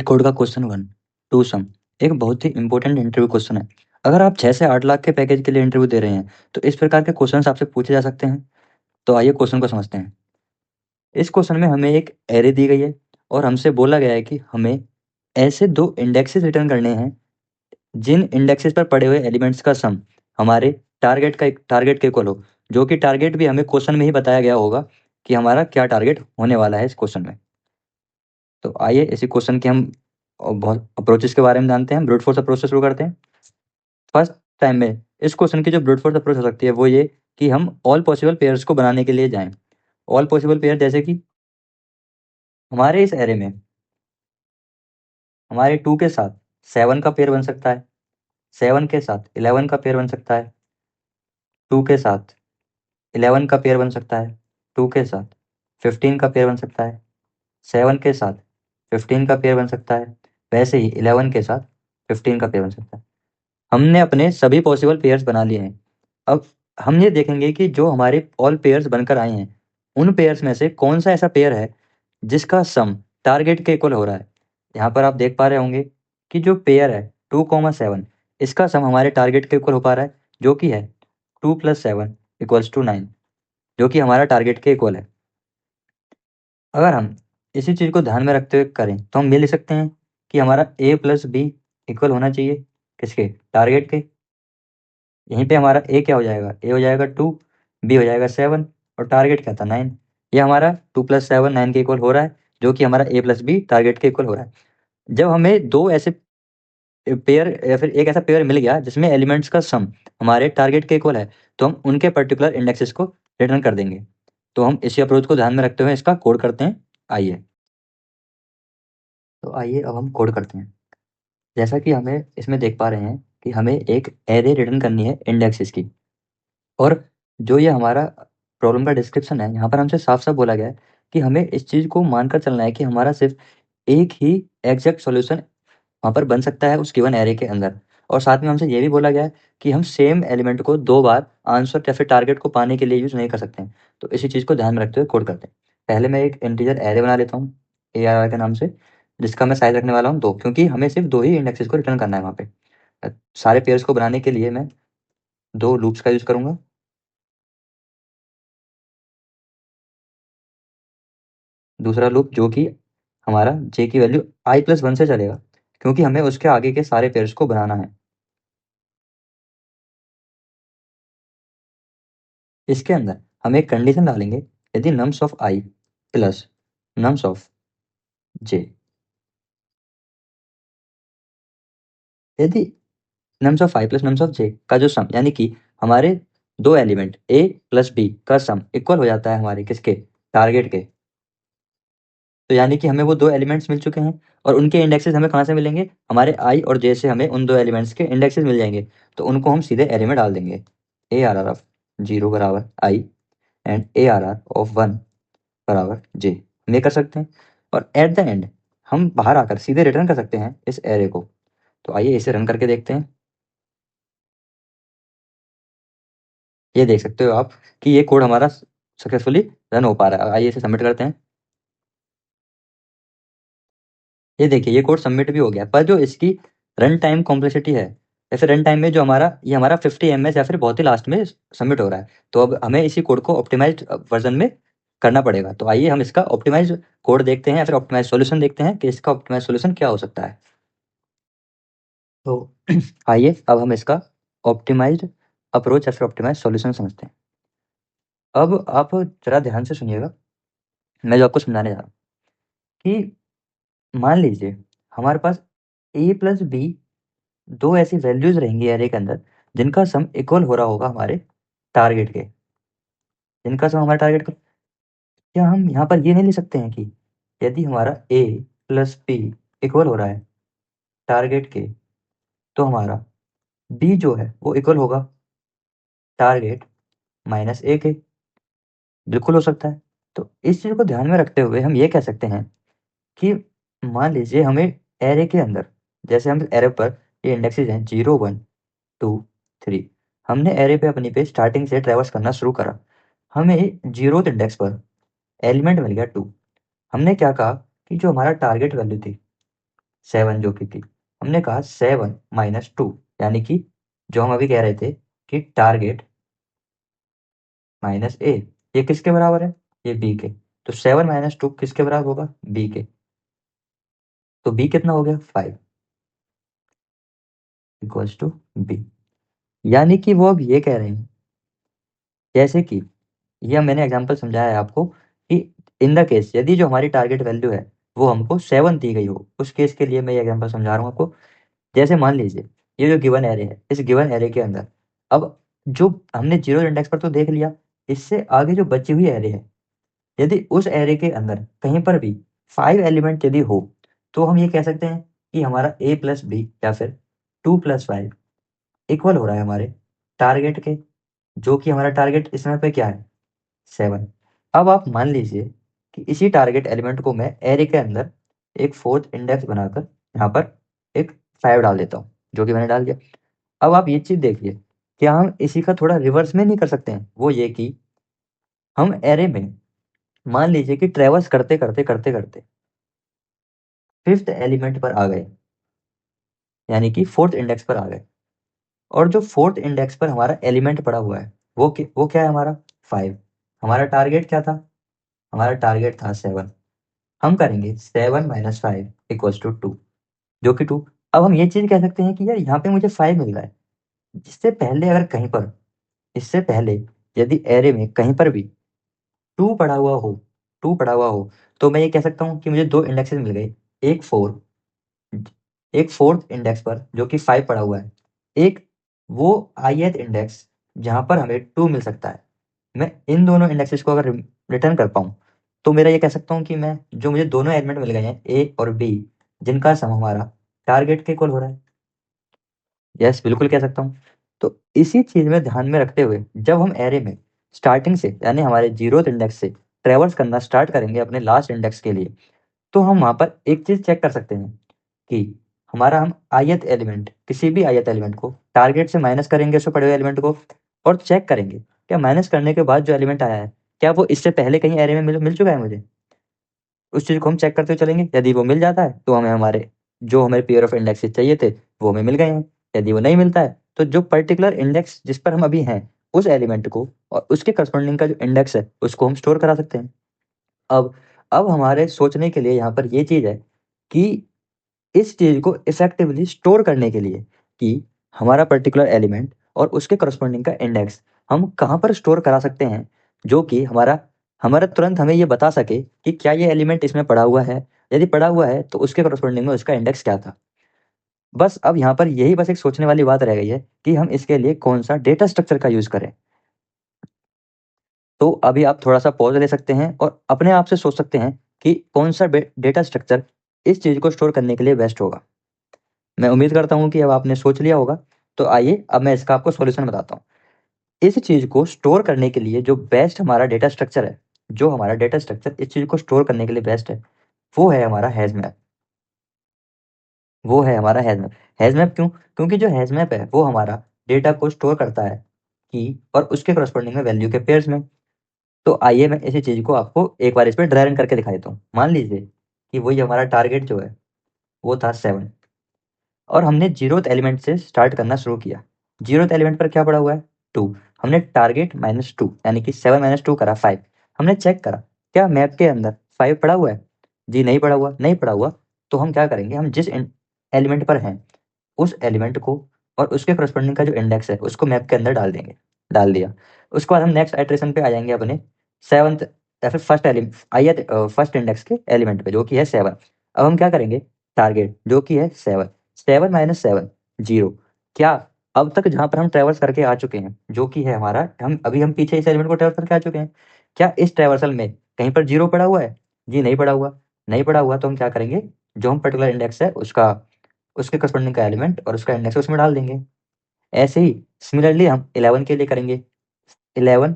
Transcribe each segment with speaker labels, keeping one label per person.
Speaker 1: Code का question 1 to some एक बहुत ही इंपॉर्टेंट इंटरव्यू क्वेश्चन है। अगर आप 6 से 8 लाख के पैकेज के लिए इंटरव्यू दे रहे हैं तो इस प्रकार के क्वेश्चंस आपसे पूछे जा सकते हैं। तो आइए क्वेश्चन को समझते हैं। इस क्वेश्चन में हमें एक एरे दी गई है और हमसे बोला गया है कि हमें ऐसे दो इंडेक्सेस रिटर्न करने हैं जिन इंडेक्सेस पर पड़े हुए एलिमेंट्स का सम हमारे टारगेट के इक्वल हो, जो कि टारगेट भी हमें क्वेश्चन में ही बताया गया होगा कि हमारा क्या टारगेट होने वाला है इस क्वेश्चन में। तो आइए इसी क्वेश्चन के हम बहुत अप्रोचेस के बारे में जानते हैं। ब्रूट फोर्स अप्रोच से शुरू करते हैं। फर्स्ट टाइम में इस क्वेश्चन की जो ब्रूट फोर्स अप्रोच हो सकती है वो ये कि हम ऑल पॉसिबल पेयर्स को बनाने के लिए जाएं। ऑल पॉसिबल पेयर जैसे कि हमारे इस एरे में हमारे 2 के साथ 7 का पेयर बन सकता है, 7 के साथ 11 का पेयर बन सकता है, 2 के साथ 11 का पेयर बन सकता है, 2 के साथ 15 का पेयर बन सकता है, 7 के साथ 15 का पेयर बन सकता है, वैसे ही 11 के साथ 15 का पेयर बन सकता है। हमने अपने सभी पॉसिबल पेयर्स बना लिए हैं। अब हम ये देखेंगे कि जो हमारे ऑल पेयर्स बनकर आए हैं उन पेयर्स में से कौन सा ऐसा पेयर है जिसका सम टारगेट के इक्वल हो रहा है। यहाँ पर आप देख पा रहे होंगे कि जो पेयर है 2,7 इसका सम हमारे टारगेट के इक्वल हो पा रहा है, जो कि है 2 + 7 = 9, जो कि हमारा टारगेट के इक्वल है। अगर हम इसी चीज़ को ध्यान में रखते हुए करें तो हम ये लिख सकते हैं कि हमारा a + b इक्वल होना चाहिए किसके, टारगेट के। यहीं पे हमारा ए क्या हो जाएगा, ए हो जाएगा 2, बी हो जाएगा 7 और टारगेट क्या था 9। ये हमारा 2 + 7 9 के इक्वल हो रहा है, जो कि हमारा a + b टारगेट के इक्वल हो रहा है। जब हमें दो ऐसे पेयर या फिर एक ऐसा पेयर मिल गया जिसमें एलिमेंट्स का सम हमारे टारगेट के इक्वल है तो हम उनके पर्टिकुलर इंडेक्सेस को रिटर्न कर देंगे। तो हम इसी अप्रोच को ध्यान में रखते हुए इसका कोड करते हैं। आइए तो आइए अब हम कोड करते हैं। जैसा कि हमें इसमें देख पा रहे हैं कि हमें एक एरे रिटर्न करनी है इंडेक्सेस की, और जो ये हमारा प्रॉब्लम का डिस्क्रिप्शन है यहाँ पर हमसे साफ साफ बोला गया है कि हमें इस चीज़ को मानकर चलना है कि हमारा सिर्फ एक ही एग्जैक्ट सॉल्यूशन वहाँ पर बन सकता है उस गिवन एरे के अंदर। और साथ में हमसे ये भी बोला गया है कि हम सेम एलिमेंट को दो बार आंसर या फिर टारगेट को पाने के लिए यूज़ नहीं कर सकते हैं। तो इसी चीज़ को ध्यान में रखते हुए कोड करते हैं। पहले मैं एक इंटीजर एरे बना लेता हूँ ARR के नाम से, जिसका मैं साइज रखने वाला हूँ 2, क्योंकि हमें सिर्फ 2 ही इंडेक्सेस को रिटर्न करना है वहाँ पे। सारे पेयर्स को बनाने के लिए मैं 2 लूप्स का यूज़ करूँगा। दूसरा लूप जो कि हमारा j की वैल्यू i+1 से चलेगा, क्योंकि हमें उसके आगे के सारे पेयर्स को बनाना है। इसके अंदर हम एक कंडीशन डालेंगे, यदि nums of i plus nums of j, यदि nums of i plus nums of j का जो सम यानी कि हमारे दो एलिमेंट a प्लस b का सम इक्वल हो जाता है हमारे किसके, टारगेट के। तो यानी कि हमें वो दो एलिमेंट्स मिल चुके हैं और उनके इंडेक्सेस हमें कहाँ से मिलेंगे, हमारे i और j से हमें उन दो एलिमेंट्स के इंडेक्सेस मिल जाएंगे। तो उनको हम सीधे एरे में डाल देंगे। ARR ऑफ 0 बराबर i एंड ARR ऑफ 1 बराबर j हम ये कर सकते हैं। और एट द एंड हम बाहर आकर सीधे रिटर्न कर सकते हैं इस एरे को। तो आइए इसे रन करके देखते हैं। ये देख सकते हो आप कि ये कोड हमारा सक्सेसफुली रन हो पा रहा है। आइए इसे सबमिट करते हैं। ये देखिए ये कोड सबमिट भी हो गया, पर जो इसकी रन टाइम कॉम्प्लेक्सिटी है या फिर रन टाइम में जो हमारा 50 ms या फिर बहुत ही लास्ट में सबमिट हो रहा है। तो अब हमें इसी कोड को ऑप्टिमाइज्ड वर्जन में करना पड़ेगा। तो आइए हम इसका ऑप्टिमाइज्ड कोड देखते हैं या फिर ऑप्टिमाइज्ड सॉल्यूशन देखते हैं कि इसका ऑप्टिमाइज्ड सॉल्यूशन क्या हो सकता है। तो आइए अब हम इसका ऑप्टिमाइज्ड अप्रोच या फिर ऑप्टिमाइज्ड सॉल्यूशन समझते हैं। अब आप जरा ध्यान से सुनिएगा, मैं जो आपको समझाने जा रहा हूँ कि मान लीजिए हमारे पास a+b दो ऐसी वैल्यूज रहेंगी एरे के अंदर जिनका सम इक्वल हो रहा होगा हमारे टारगेट के, जिनका सम हमारे टारगेट का। क्या हम यहाँ पर ये नहीं लिख सकते हैं कि यदि हमारा a+b इक्वल हो रहा है टारगेट के, तो हमारा b जो है वो इक्वल होगा टारगेट -a के। बिल्कुल हो सकता है। तो इस चीज़ को ध्यान में रखते हुए हम ये कह सकते हैं कि मान लीजिए हमें एरे के अंदर, जैसे हम एरे पर ये इंडेक्सेस हैं 0 1 2 3, हमने एरे पे अपनी पे स्टार्टिंग से ट्रैवर्स करना शुरू करा। हमें 0th इंडेक्स पर एलिमेंट मिल गया 2। हमने क्या कहा कि जो हमारा टारगेट वैल्यू थी 7 जो कि थी, हमने कहा 7 माइनस 2, यानी कि जो हम अभी कह रहे थे कि टारगेट माइनस ए, ये किसके बराबर है? ये बी के। तो 7 माइनस 2 किसके बराबर होगा? बी के। तो बी कितना हो गया? 5 इक्वल्स टू बी। यानी कि वो अब ये कह रहे हैं, जैसे कि यह मैंने एग्जांपल समझाया है आपको, कि इन द केस यदि जो हमारी टारगेट वैल्यू है वो हमको 7 दी गई हो, उस केस के लिए मैं ये एग्जांपल समझा रहा हूँ आपको। जैसे मान लीजिए ये जो गिवन एरे है, इस गिवन एरे के अंदर अब जो हमने जीरो इंडेक्स पर तो देख लिया, इससे आगे जो बची हुई एरे है, यदि उस एरे के अंदर कहीं पर भी 5 एलिमेंट यदि हो, तो हम ये कह सकते हैं कि हमारा a प्लस बी या फिर 2 प्लस 5 इक्वल हो रहा है हमारे टारगेट के, जो कि हमारा टारगेट इसमें पे क्या है? 7। अब आप मान लीजिए कि इसी टारगेट एलिमेंट को मैं एरे के अंदर एक फोर्थ इंडेक्स बनाकर यहाँ पर एक 5 डाल देता हूँ, जो कि मैंने डाल दिया। अब आप ये चीज देखिए, क्या हम इसी का थोड़ा रिवर्स में नहीं कर सकते हैं? वो ये कि हम एरे में मान लीजिए कि ट्रेवर्स करते करते करते करते फिफ्थ एलिमेंट पर आ गए, यानी कि फोर्थ इंडेक्स पर आ गए, और जो फोर्थ इंडेक्स पर हमारा एलिमेंट पड़ा हुआ है वो क्या है हमारा? 5। हमारा टारगेट क्या था? हमारा टारगेट था 7। हम करेंगे 7 माइनस 5 इक्वल्स टू 2, जो कि 2। अब हम ये चीज कह सकते हैं कि यार यहाँ पे मुझे 5 मिल रहा है, जिससे पहले अगर कहीं पर, इससे पहले यदि एरे में कहीं पर भी 2 पड़ा हुआ हो, 2 पड़ा हुआ हो, तो मैं ये कह सकता हूँ कि मुझे दो इंडेक्सेस मिल गए, एक 4, एक फोर्थ इंडेक्स पर जो कि 5 पड़ा हुआ है, एक वो ith इंडेक्स जहां पर हमें 2 मिल सकता है। मैं इन दोनों इंडेक्सेस को अगर रिटर्न कर पाऊँ, तो मेरा ये कह सकता हूँ कि मैं जो मुझे दोनों एलिमेंट मिल गए हैं ए और बी, जिनका सम हमारा टारगेट के इक्वल हो रहा है। यस, बिल्कुल कह सकता हूँ। तो इसी चीज में ध्यान में रखते हुए जब हम एरे में स्टार्टिंग से, यानी हमारे जीरोथ इंडेक्स से ट्रेवर्स करना स्टार्ट करेंगे अपने लास्ट इंडेक्स के लिए, तो हम वहां पर एक चीज चेक कर सकते हैं कि हमारा हम ith एलिमेंट, किसी भी ith एलिमेंट को टारगेट से माइनस करेंगे उसमें पड़े हुए एलिमेंट को, और चेक करेंगे क्या माइनस करने के बाद जो एलिमेंट आया है, क्या वो इससे पहले कहीं एरे में मिल चुका है मुझे। उस चीज को हम चेक करते हुए चलेंगे। यदि वो मिल जाता है तो हमें हमारे जो हमें पेयर ऑफ इंडेक्सेस चाहिए थे वो हमें मिल गए हैं। यदि वो नहीं मिलता है तो जो पर्टिकुलर इंडेक्स जिस पर हम अभी हैं, उस एलिमेंट को और उसके करस्पॉन्डिंग का जो इंडेक्स है उसको हम स्टोर करा सकते हैं। अब अब हमारे सोचने के लिए यहाँ पर ये चीज है कि इस चीज को इफेक्टिवली स्टोर करने के लिए, कि हमारा पर्टिकुलर एलिमेंट और उसके करस्पॉन्डिंग का इंडेक्स हम कहाँ पर स्टोर करा सकते हैं, जो कि हमारा हमारा तुरंत हमें ये बता सके कि क्या ये एलिमेंट इसमें पड़ा हुआ है, यदि पड़ा हुआ है तो उसके करस्पॉन्डिंग में उसका इंडेक्स क्या था। बस अब यहाँ पर यही बस एक सोचने वाली बात रह गई है कि हम इसके लिए कौन सा डेटा स्ट्रक्चर का यूज करें। तो अभी आप थोड़ा सा पॉज ले सकते हैं और अपने आप से सोच सकते हैं कि कौन सा डेटा स्ट्रक्चर इस चीज को स्टोर करने के लिए बेस्ट होगा। मैं उम्मीद करता हूँ कि अब आपने सोच लिया होगा। तो आइए अब मैं इसका आपको सॉल्यूशन बताता हूँ। इस चीज को स्टोर करने के लिए जो बेस्ट हमारा डेटा स्ट्रक्चर है, जो हमारा डेटा स्ट्रक्चर इस चीज को स्टोर करने के लिए बेस्ट है, वो है हमारा हैजमैप। वो है हमारा हैजमैप। हैजमैप क्यों? क्योंकि जो हैजमैप है वो हमारा डेटा को स्टोर करता है की और उसके करस्पॉन्डिंग में वैल्यू के पेयर्स में। तो आइए मैं इसी चीज को आपको एक बार इस पर ड्राई रन करके दिखा देता हूँ। मान लीजिए कि वही हमारा टारगेट जो है वो था 7, और हमने जीरोथ एलिमेंट से स्टार्ट करना शुरू किया। जीरोथ एलिमेंट पर क्या पड़ा हुआ है? 2। हमने टारगेट -2 यानी कि 7 माइनस 2 करा 5। हमने चेक करा क्या मैप के अंदर 5 पड़ा हुआ है? जी नहीं पड़ा हुआ। नहीं पड़ा हुआ तो हम क्या करेंगे, हम जिस एलिमेंट पर हैं उस एलिमेंट को और उसके करस्पॉन्डिंग का जो इंडेक्स है उसको मैप के अंदर डाल देंगे। डाल दिया। उसके बाद हम नेक्स्ट आइटरेशन पे आ जाएंगे अपने सेवंथ या फिर फर्स्ट एलिमेंट, फर्स्ट इंडेक्स के एलिमेंट पे जो कि है 7। अब हम क्या करेंगे, टारगेट जो कि है 7, 7 माइनस 7 0। क्या अब तक जहां पर हम ट्रेवर्स करके आ चुके हैं, जो कि है हमारा, हम पीछे इस एलिमेंट को ट्रेवर्स करके आ चुके हैं, क्या इस ट्रेवर्सल में कहीं पर 0 पड़ा हुआ है? जी नहीं पड़ा हुआ। नहीं पड़ा हुआ तो हम क्या करेंगे, जो हम पर्टिकुलर इंडेक्स है उसका, उसके करस्पॉन्डिंग का एलिमेंट और उसका इंडेक्स उसमें डाल देंगे। ऐसे ही सिमिलरली हम 11 के लिए करेंगे। 11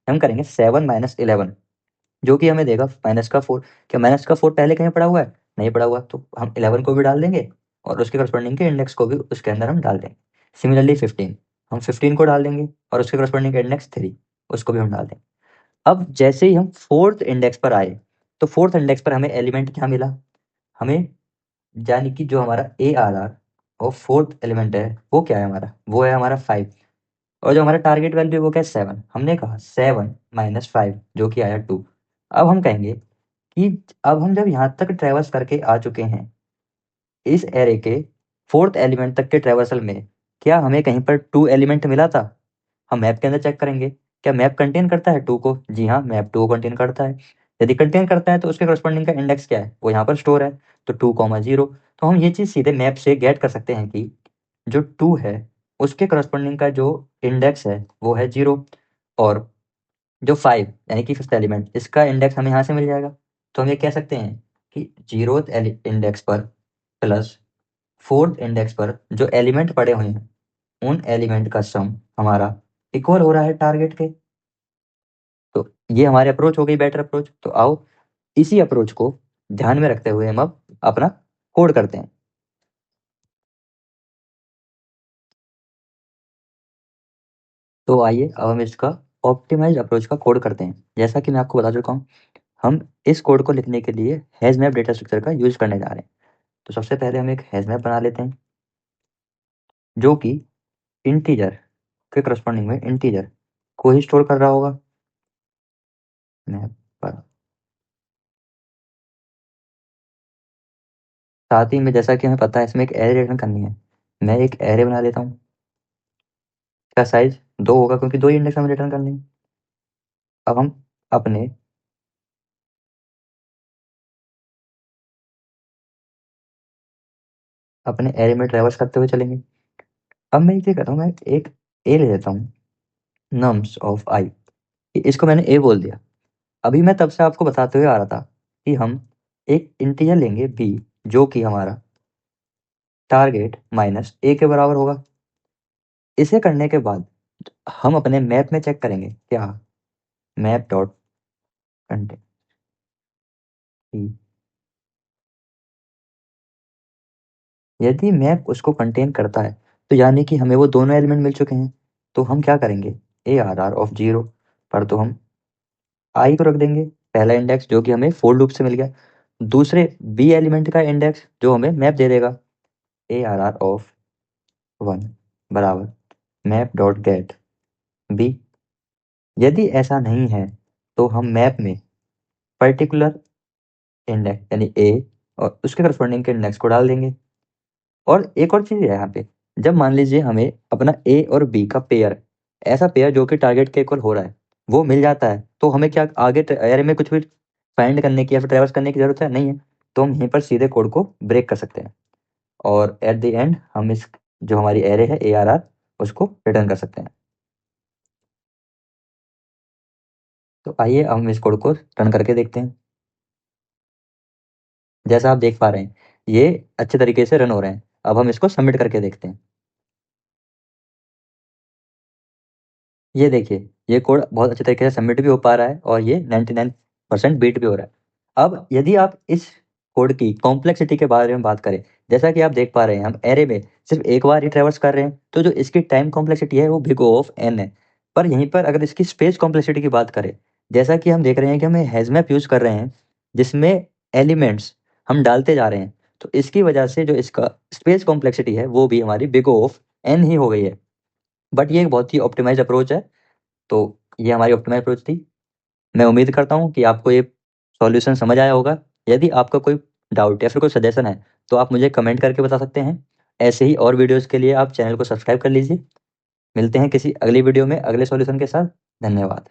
Speaker 1: हम करेंगे 7 माइनस 11, जो कि हमें देगा -4। क्या -4 पहले कहीं पड़ा हुआ है? नहीं पड़ा हुआ तो हम 11 को भी डाल देंगे और उसके करस्पॉन्डिंग के इंडेक्स को भी उसके अंदर हम डाल देंगे। सिमिलरली 15, हम 15 को डाल देंगे और उसके करस्पॉन्डिंग इंडेक्स 3, उसको भी हम डाल देंगे। अब जैसे ही हम फोर्थ इंडेक्स पर आए, तो फोर्थ इंडेक्स पर हमें एलिमेंट क्या मिला? हमें यानी कि जो हमारा ARR और फोर्थ एलिमेंट है वो क्या है हमारा, वो है हमारा 5। और जो हमारा टारगेट वैल्यू है वो क्या है, 7। हमने कहा 7 माइनस 5 जो कि आया 2। अब हम कहेंगे कि अब हम जब यहाँ तक ट्रेवर्स करके आ चुके हैं इस एरे के फोर्थ एलिमेंट तक के ट्रेवर्सल में, क्या हमें कहीं पर 2 एलिमेंट मिला था? हम मैप के अंदर चेक करेंगे, क्या मैप कंटेन करता है 2 को? जी हाँ, मैप 2 को कंटेन करता है। यदि कंटेन करता है तो उसके करस्पॉन्डिंग का इंडेक्स क्या है, वो यहाँ पर स्टोर है, तो 2,0। तो हम ये चीज़ सीधे मैप से गेट कर सकते हैं कि जो 2 है उसके करस्पॉन्डिंग का जो इंडेक्स है वो है 0, और जो 5 यानी कि फिफ्थ एलिमेंट इसका इंडेक्स हमें यहाँ से मिल जाएगा। तो हम ये कह सकते हैं कि 0th इंडेक्स पर प्लस 4th इंडेक्स पर जो एलिमेंट पड़े हुए हैं उन एलिमेंट का सम हमारा इक्वल हो रहा है टारगेट के। तो ये हमारी अप्रोच हो गई, बेटर अप्रोच। तो आओ इसी अप्रोच को ध्यान में रखते हुए हम अब अपना कोड करते हैं। तो आइए अब हम इसका ऑप्टिमाइज्ड अप्रोच का कोड करते हैं। जैसा कि मैं आपको बता चुका हूँ, हम इस कोड को लिखने के लिए हैजमैप डेटा स्ट्रक्चर का यूज करने जा रहे हैं। तो सबसे पहले हम एक हैजमैप बना लेते हैं जो कि इंटीजर के करस्पॉन्डिंग में इंटीजर को ही स्टोर कर रहा होगा मैप पर। साथ ही में जैसा कि हमें पता है इसमें एक एरे रिटर्न करनी है, मैं एक एरे बना लेता हूँ। इसका साइज 2 होगा क्योंकि 2 ही इंडेक्स हमें रिटर्न करनी है। अब हम अपने अपने एरे में ट्रेवर्स करते हुए चलेंगे। अब मैं क्या करता हूँ, मैं एक ए ले लेता हूँ नम्स ऑफ आई, इसको मैंने ए बोल दिया। अभी मैं तब से आपको बताते हुए आ रहा था कि हम एक इंटीजर लेंगे बी जो कि हमारा टारगेट माइनस ए के बराबर होगा। इसे करने के बाद हम अपने मैप में चेक करेंगे क्या मैप डॉट कंटेंट, यदि मैप उसको कंटेन करता है तो यानी कि हमें वो दोनों एलिमेंट मिल चुके हैं। तो हम क्या करेंगे, ARR ऑफ 0 पर तो हम आई को रख देंगे पहला इंडेक्स जो कि हमें फोर लूप से मिल गया, दूसरे बी एलिमेंट का इंडेक्स जो हमें मैप दे देगा ARR ऑफ 1 बराबर मैप डॉट गेट बी। यदि ऐसा नहीं है तो हम मैप में पर्टिकुलर इंडेक्स यानी ए और उसके करस्पॉन्डिंग के इंडेक्स को डाल देंगे। और एक और चीज़ है यहाँ पे, जब मान लीजिए हमें अपना ए और बी का पेयर, ऐसा पेयर जो कि टारगेट के इक्वल हो रहा है, वो मिल जाता है, तो हमें क्या आगे एरे में कुछ भी फाइंड करने की या फिर ट्रैवर्स करने की जरूरत है, नहीं है। तो हम यहीं पर सीधे कोड को ब्रेक कर सकते हैं और एट द एंड हम इस जो हमारी एरे है ARR उसको रिटर्न कर सकते हैं। तो आइए हम इस कोड को रन करके देखते हैं। जैसा आप देख पा रहे हैं ये अच्छे तरीके से रन हो रहे हैं। अब हम इसको सबमिट करके देखते हैं। ये देखिए ये कोड बहुत अच्छे तरीके से सबमिट भी हो पा रहा है और ये 99% बीट भी हो रहा है। अब यदि आप इस कोड की कॉम्प्लेक्सिटी के बारे में बात करें, जैसा कि आप देख पा रहे हैं हम एरे में सिर्फ एक बार ही ट्रेवर्स कर रहे हैं, तो जो इसकी टाइम कॉम्प्लेक्सिटी है वो बिग O ऑफ n है। पर यहीं पर अगर इसकी स्पेस कॉम्प्लेक्सिटी की बात करें, जैसा कि हम देख रहे हैं कि हम हैजमैप यूज कर रहे हैं जिसमें एलिमेंट्स हम डालते जा रहे हैं, तो इसकी वजह से जो इसका स्पेस कॉम्प्लेक्सिटी है वो भी हमारी बिग O ऑफ n ही हो गई है। बट ये एक बहुत ही ऑप्टिमाइज अप्रोच है। तो ये हमारी ऑप्टिमाइज अप्रोच थी। मैं उम्मीद करता हूँ कि आपको ये सॉल्यूशन समझ आया होगा। यदि आपका कोई डाउट या फिर कोई सजेशन है तो आप मुझे कमेंट करके बता सकते हैं। ऐसे ही और वीडियोस के लिए आप चैनल को सब्सक्राइब कर लीजिए। मिलते हैं किसी अगली वीडियो में अगले सॉल्यूशन के साथ। धन्यवाद।